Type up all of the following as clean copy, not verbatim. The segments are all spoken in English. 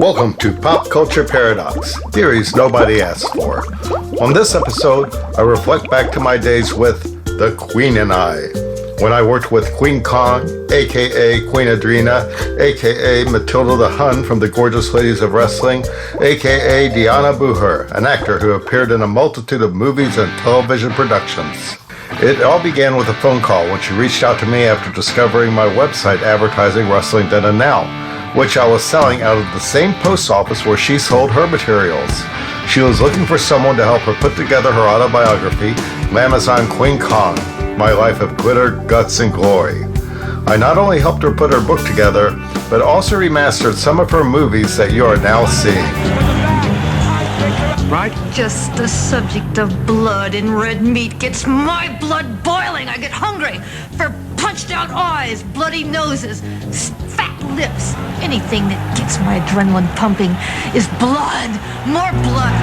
Welcome to Pop Culture Paradox, theories nobody asked for. On this episode, I reflect back to my days with The Queen and I, when I worked with Queen Kong, aka Queen Adrena, aka Matilda the Hun from the Gorgeous Ladies of Wrestling, aka Deanna Booher, an actor who appeared in a multitude of movies and television productions. It all began with a phone call when she reached out to me after discovering my website advertising Wrestling Then and Now, which I was selling out of the same post office where she sold her materials. She was looking for someone to help her put together her autobiography, Amazon Queen Kong, My Life of Glitter, Guts, and Glory. I not only helped her put her book together, but also remastered some of her movies that you are now seeing. Right? Just the subject of blood and red meat gets my blood boiling. I get hungry for punched out eyes, bloody noses, fat lips. Anything that gets my adrenaline pumping is blood. More blood.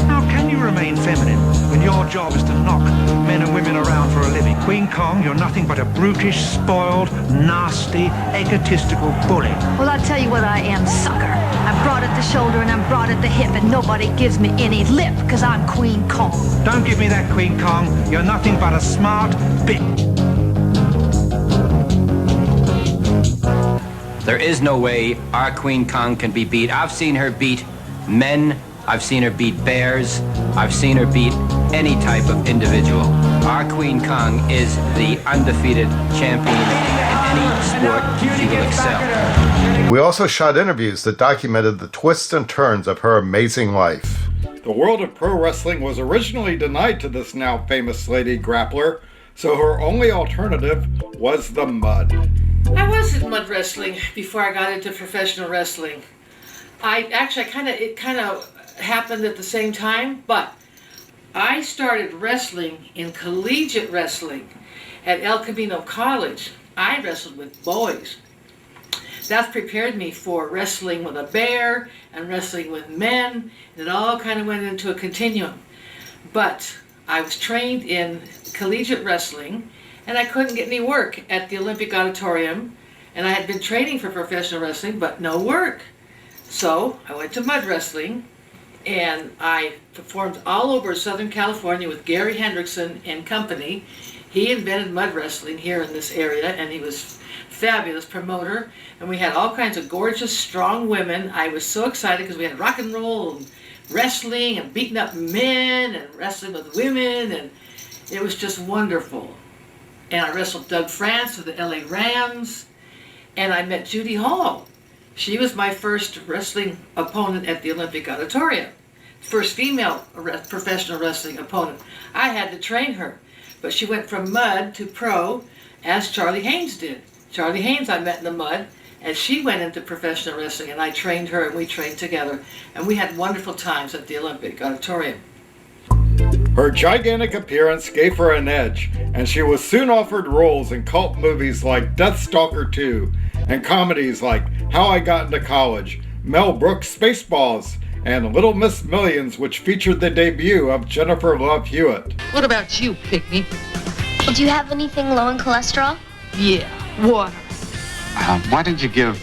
How can you remain feminine when your job is to knock men and women around for a living? Queen Kong, you're nothing but a brutish, spoiled, nasty, egotistical bully. Well, I'll tell you what I am, sucker. I'm broad at the shoulder and I'm broad at the hip, and nobody gives me any lip, because I'm Queen Kong. Don't give me that, Queen Kong. You're nothing but a smart bitch. There is no way our Queen Kong can be beat. I've seen her beat men. I've seen her beat bears. I've seen her beat any type of individual. Our Queen Kong is the undefeated champion in any sport. She will excel. We also shot interviews that documented the twists and turns of her amazing life. The world of pro wrestling was originally denied to this now famous lady grappler, so her only alternative was the mud. I was in mud wrestling before I got into professional wrestling. It kind of happened at the same time, but I started wrestling in collegiate wrestling at El Camino College. I wrestled with boys. That prepared me for wrestling with a bear and wrestling with men. It all kind of went into a continuum. But I was trained in collegiate wrestling, and I couldn't get any work at the Olympic Auditorium, and I had been training for professional wrestling, but no work. So I went to mud wrestling, and I performed all over Southern California with Gary Hendrickson and company. He invented mud wrestling here in this area, and he was fabulous promoter, and we had all kinds of gorgeous, strong women. I was so excited because we had rock and roll and wrestling and beating up men and wrestling with women, and it was just wonderful. And I wrestled Doug France with the LA Rams, and I met Judy Hall. She was my first wrestling opponent at the Olympic Auditorium. First female professional wrestling opponent. I had to train her, but she went from mud to pro as Charlie Haynes did. Charlie Haynes I met in the mud, and she went into professional wrestling, and I trained her, and we trained together, and we had wonderful times at the Olympic Auditorium. Her gigantic appearance gave her an edge, and she was soon offered roles in cult movies like Deathstalker 2 and comedies like How I Got Into College, Mel Brooks' Spaceballs, and Little Miss Millions, which featured the debut of Jennifer Love Hewitt. What about you, Pygmy? Do you have anything low in cholesterol? Yeah, water. Why did you give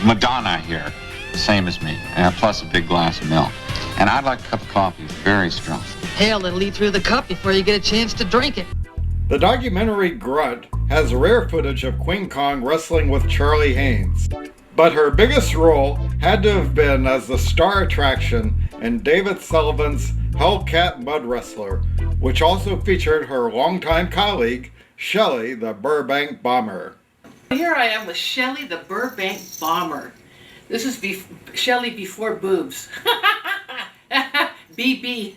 Madonna here the same as me, plus a big glass of milk? And I'd like a cup of coffee, very strong. Hell, it'll eat through the cup before you get a chance to drink it. The documentary Grunt has rare footage of Queen Kong wrestling with Charlie Haynes, but her biggest role had to have been as the star attraction in David Sullivan's Hellcat Mud Wrestler, which also featured her longtime colleague, Shelley the Burbank Bomber. Here I am with Shelley the Burbank Bomber. This is Shelley before boobs. BB.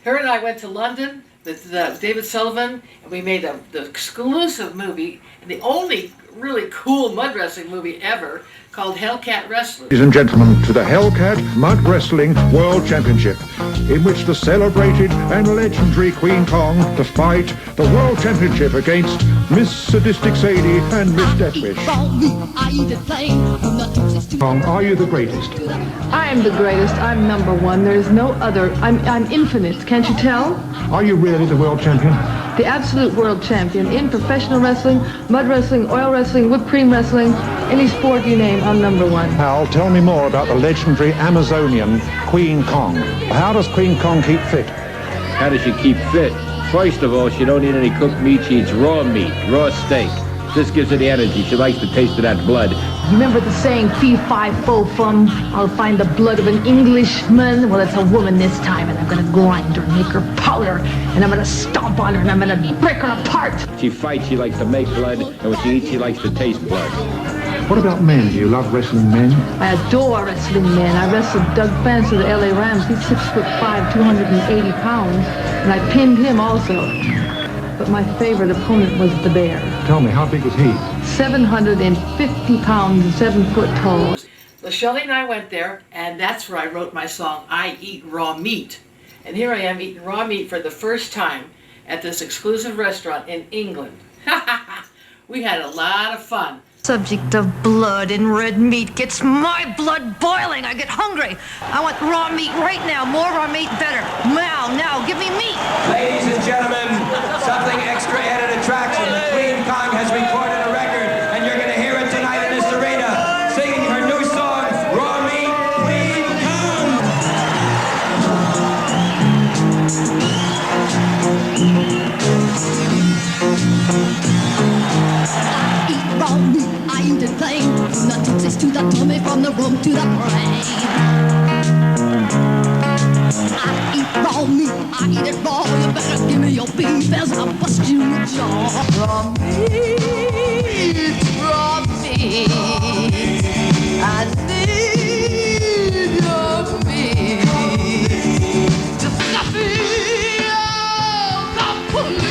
Her and I went to London with David Sullivan, and we made the exclusive movie, and the only really cool mud wrestling movie ever, called Hellcat Wrestler. Ladies and gentlemen, to the Hellcat Mud Wrestling World Championship, in which the celebrated and legendary Queen Kong to fight the World Championship against Miss Sadistic Sadie and Miss Deathwish. Are you the greatest? I am the greatest. I'm number one. There's no other. I'm infinite. Can't you tell? Are you really the world champion? The absolute world champion in professional wrestling, mud wrestling, oil wrestling, whipped cream wrestling, any sport you name, I'm number one. Hal, tell me more about the legendary Amazonian Queen Kong. How does Queen Kong keep fit? How does she keep fit? First of all, she don't eat any cooked meat. She eats raw meat, raw steak. This gives her the energy. She likes the taste of that blood. You remember the saying, fee, fi, fo, fum, I'll find the blood of an Englishman? Well, it's a woman this time, and I'm going to grind her, make her powder, and I'm going to stomp on her, and I'm going to break her apart. She fights, she likes to make blood, and when she eats, she likes to taste blood. What about men? Do you love wrestling men? I adore wrestling men. I wrestled Doug Fance of the LA Rams. He's 6'5", 280 pounds, and I pinned him also. But my favorite opponent was the Bear. Tell me, how big was he? 750 pounds and 7 foot tall. So Shelley and I went there, and that's where I wrote my song, I Eat Raw Meat. And here I am eating raw meat for the first time at this exclusive restaurant in England. We had a lot of fun. Subject of blood and red meat gets my blood boiling. I get hungry. I want raw meat right now. More raw meat, better. Now, give me meat. Ladies and gentlemen, something extra added attraction. Queen Kong has recorded a record, and you're going to hear it tonight in this arena, singing her new song, Raw Meat, Queen Kong. Raw meat, I eat it plain, from the tootsies to the tummy, from the rump to the brain. I eat raw meat, I eat it raw, you better give me your beef as I bust you with jaw. Raw meat, I need your meat to fluffy the police.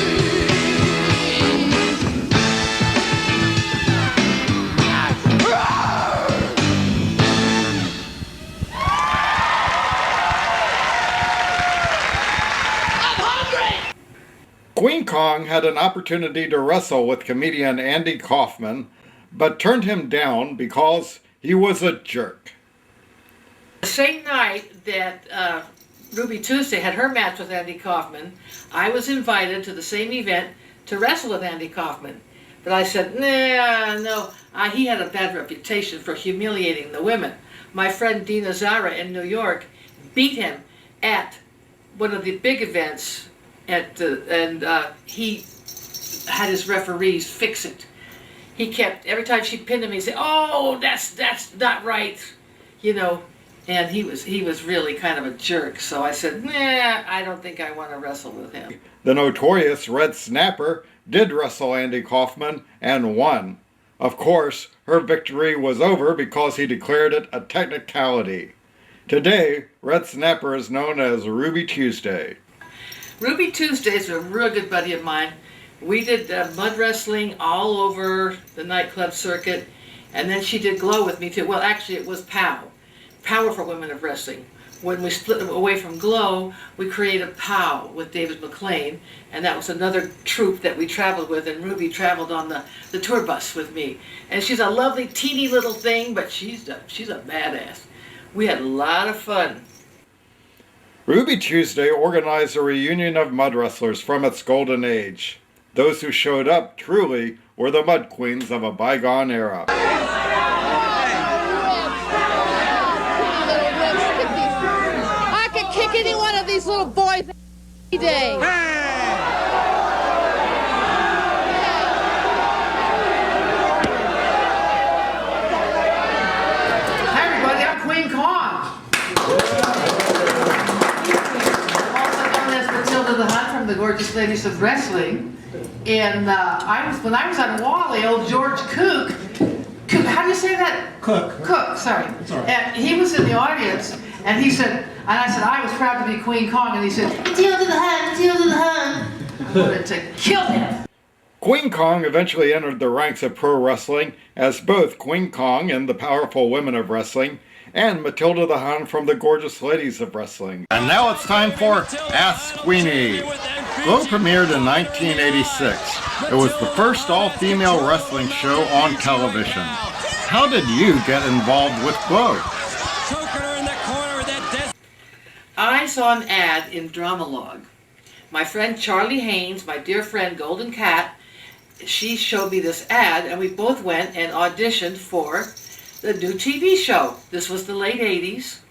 Queen Kong had an opportunity to wrestle with comedian Andy Kaufman, but turned him down because he was a jerk. The same night that Ruby Tuesday had her match with Andy Kaufman, I was invited to the same event to wrestle with Andy Kaufman. But I said, no, he had a bad reputation for humiliating the women. My friend Dina Zara in New York beat him at one of the big events, and he had his referees fix it. He kept, every time she pinned him, he'd say, oh, that's not right, you know. And he was really kind of a jerk. So I said, I don't think I want to wrestle with him. The notorious Red Snapper did wrestle Andy Kaufman and won. Of course, her victory was over because he declared it a technicality. Today, Red Snapper is known as Ruby Tuesday. Ruby Tuesday is a real good buddy of mine. We did mud wrestling all over the nightclub circuit, and then she did Glow with me too. Well, actually, it was POW, Powerful Women of Wrestling. When we split away from Glow, we created POW with David McLean, and that was another troupe that we traveled with, and Ruby traveled on the tour bus with me. And she's a lovely, teeny little thing, but she's a badass. We had a lot of fun. Ruby Tuesday organized a reunion of mud wrestlers from its golden age. Those who showed up truly were the mud queens of a bygone era. I could kick any one of these little boys any day. Hi everybody, I'm Queen Kong. Also known as Matilda the Hun from the Gorgeous Ladies of Wrestling. And when I was on Wally, old George Cook, how do you say that? Cook, sorry. And he was in the audience, and he said, and I said, I was proud to be Queen Kong, and he said, Matilda the Hun, Matilda the Hun. I wanted to kill him. Queen Kong eventually entered the ranks of pro wrestling as both Queen Kong and the Powerful Women of Wrestling, and Matilda the Hun from the Gorgeous Ladies of Wrestling. And now it's time for Ask Queenie. Glow premiered in 1986. It was the first all-female wrestling show on television. How did you get involved with Glow? I saw an ad in Dramalog. My friend Charlie Haynes, my dear friend Golden Cat, she showed me this ad, and we both went and auditioned for the new TV show. This was the late 80s,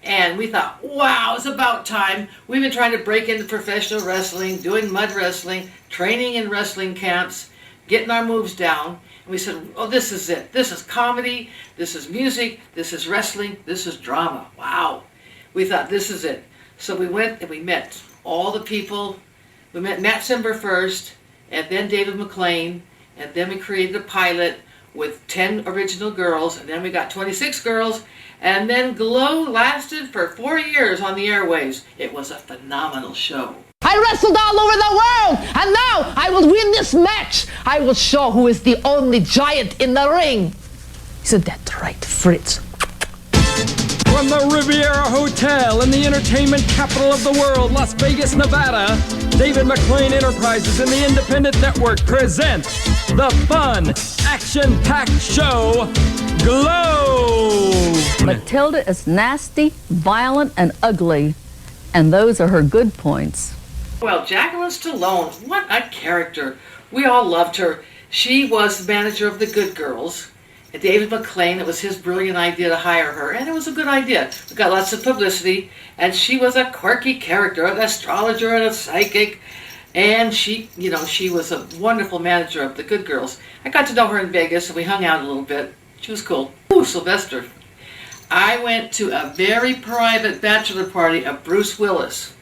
and we thought, wow, it's about time. We've been trying to break into professional wrestling, doing mud wrestling, training in wrestling camps, getting our moves down. And we said, oh, this is it. This is comedy, this is music, this is wrestling, this is drama. Wow. We thought, this is it. So we went and we met all the people. We met Matt Simber first, and then David McLean, and then we created a pilot with 10 original girls, and then we got 26 girls, and then Glow lasted for 4 years on the airwaves. It was a phenomenal show. I wrestled all over the world, and now I will win this match. I will show who is the only giant in the ring. Isn't that right, Fritz? From the Riviera Hotel in the entertainment capital of the world, Las Vegas, Nevada, David McLean Enterprises and the Independent Network present the fun, action-packed show, Glow! Matilda is nasty, violent, and ugly, and those are her good points. Well, Jacqueline Stallone, what a character. We all loved her. She was the manager of the Good Girls. And David McLean, it was his brilliant idea to hire her, and it was a good idea. We got lots of publicity, and she was a quirky character, an astrologer and a psychic, and she was a wonderful manager of the Good Girls. I got to know her in Vegas, and we hung out a little bit. She was cool. Ooh, Sylvester. I went to a very private bachelor party of Bruce Willis,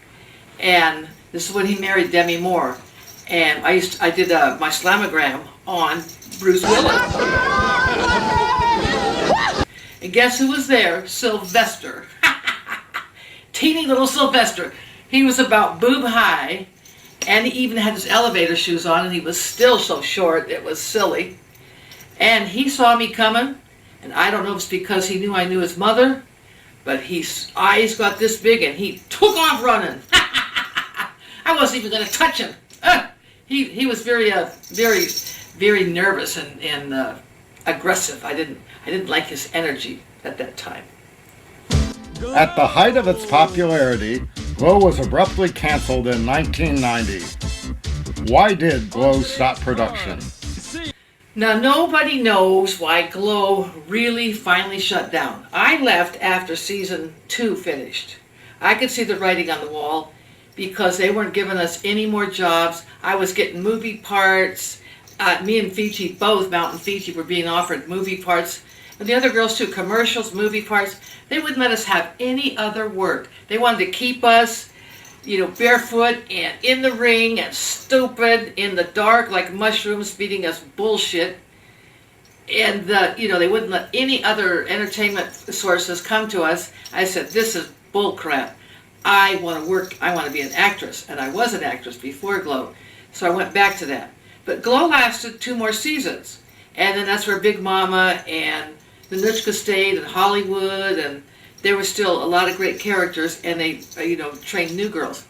and this is when he married Demi Moore, and I did my slamagram on Bruce Willis. And guess who was there? Sylvester. Teeny little Sylvester. He was about boob high, and he even had his elevator shoes on, and he was still so short, it was silly. And he saw me coming, and I don't know if it's because he knew I knew his mother, but his eyes got this big, and he took off running. I wasn't even going to touch him. He was very nervous and aggressive. I didn't like his energy at that time. At the height of its popularity, Glow was abruptly canceled in 1990. Why did Glow stop production? Now, nobody knows why Glow really finally shut down. I left after season 2 finished. I could see the writing on the wall because they weren't giving us any more jobs. I was getting movie parts. Me and Fiji, both Mountain Fiji, were being offered movie parts. And the other girls too, commercials, movie parts. They wouldn't let us have any other work. They wanted to keep us, barefoot and in the ring and stupid in the dark like mushrooms feeding us bullshit. And, they wouldn't let any other entertainment sources come to us. I said, this is bull crap. I want to work, I want to be an actress. And I was an actress before Glow. So I went back to that. But Glow lasted 2 more seasons. And then that's where Big Mama and the Nutchka stayed and Hollywood, and there were still a lot of great characters, and they, trained new girls.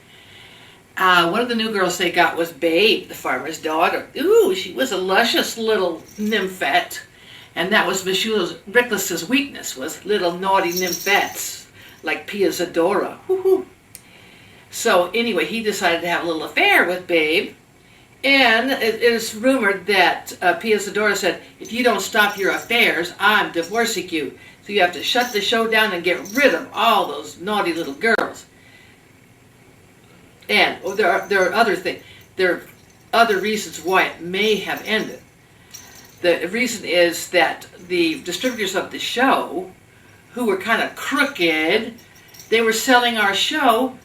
One of the new girls they got was Babe, the farmer's daughter. Ooh, she was a luscious little nymphette. And that was Miss Rickless's weakness, was little naughty nymphettes, like Pia Zadora. Woo-hoo. So anyway, he decided to have a little affair with Babe. And it is rumored that Pia Zadora said, if you don't stop your affairs, I'm divorcing you. So you have to shut the show down and get rid of all those naughty little girls. And there are other things. There are other reasons why it may have ended. The reason is that the distributors of the show, who were kind of crooked, they were selling our show.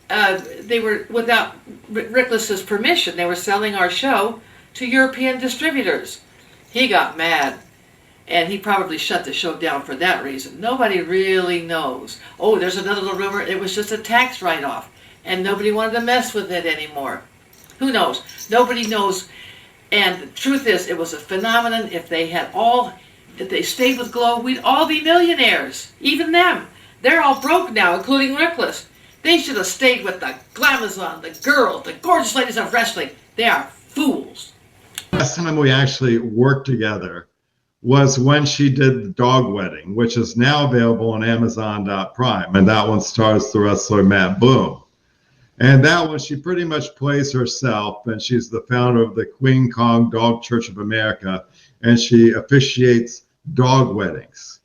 They were, without Rickless's permission, they were selling our show to European distributors. He got mad, and he probably shut the show down for that reason. Nobody really knows. Oh, there's another little rumor, it was just a tax write-off, and nobody wanted to mess with it anymore. Who knows? Nobody knows. And the truth is, it was a phenomenon. If they stayed with Glow, we'd all be millionaires. Even them. They're all broke now, including Rickless. They should have stayed with the glamazon, the girls, the gorgeous ladies of wrestling. They are fools. Last time we actually worked together was when she did The Dog Wedding, which is now available on Amazon.Prime. And that one stars the wrestler Matt Boom. And that one, she pretty much plays herself, and she's the founder of the Queen Kong Dog Church of America, and she officiates dog weddings.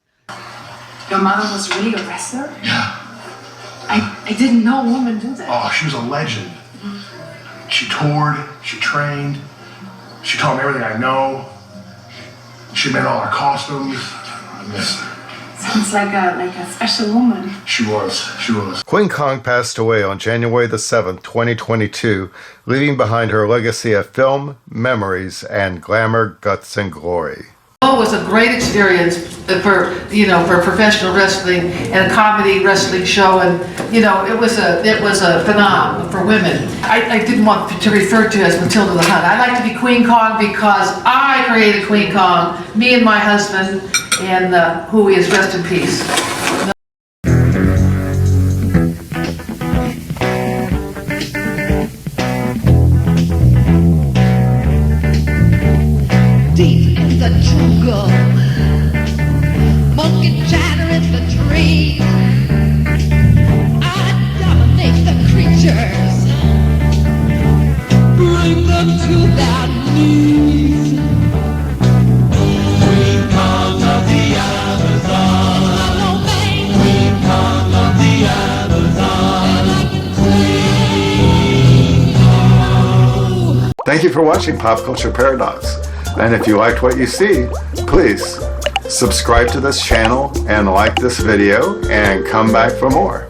Your mother was really a wrestler? Yeah. I didn't know a woman do that. Oh, she was a legend. She toured, she trained, she taught me everything I know. She made all our costumes. I miss her. Sounds like a special woman. She was. Queen Kong passed away on January the 7th, 2022, leaving behind her legacy of film, memories, and glamour, guts, and glory. It was a great experience for professional wrestling and a comedy wrestling show, and it was a phenomenon for women. I didn't want to refer to as Matilda the Hun. I like to be Queen Kong because I created Queen Kong, me and my husband, and who is rest in peace. Deep in the jungle, monkey chatter in the trees. I dominate the creatures, bring them to their knees. Queen Kong of the Amazon, Queen Kong of the Amazon, Queen Kong. Thank you for watching Pop Culture Paradox. And if you liked what you see, please subscribe to this channel and like this video and come back for more.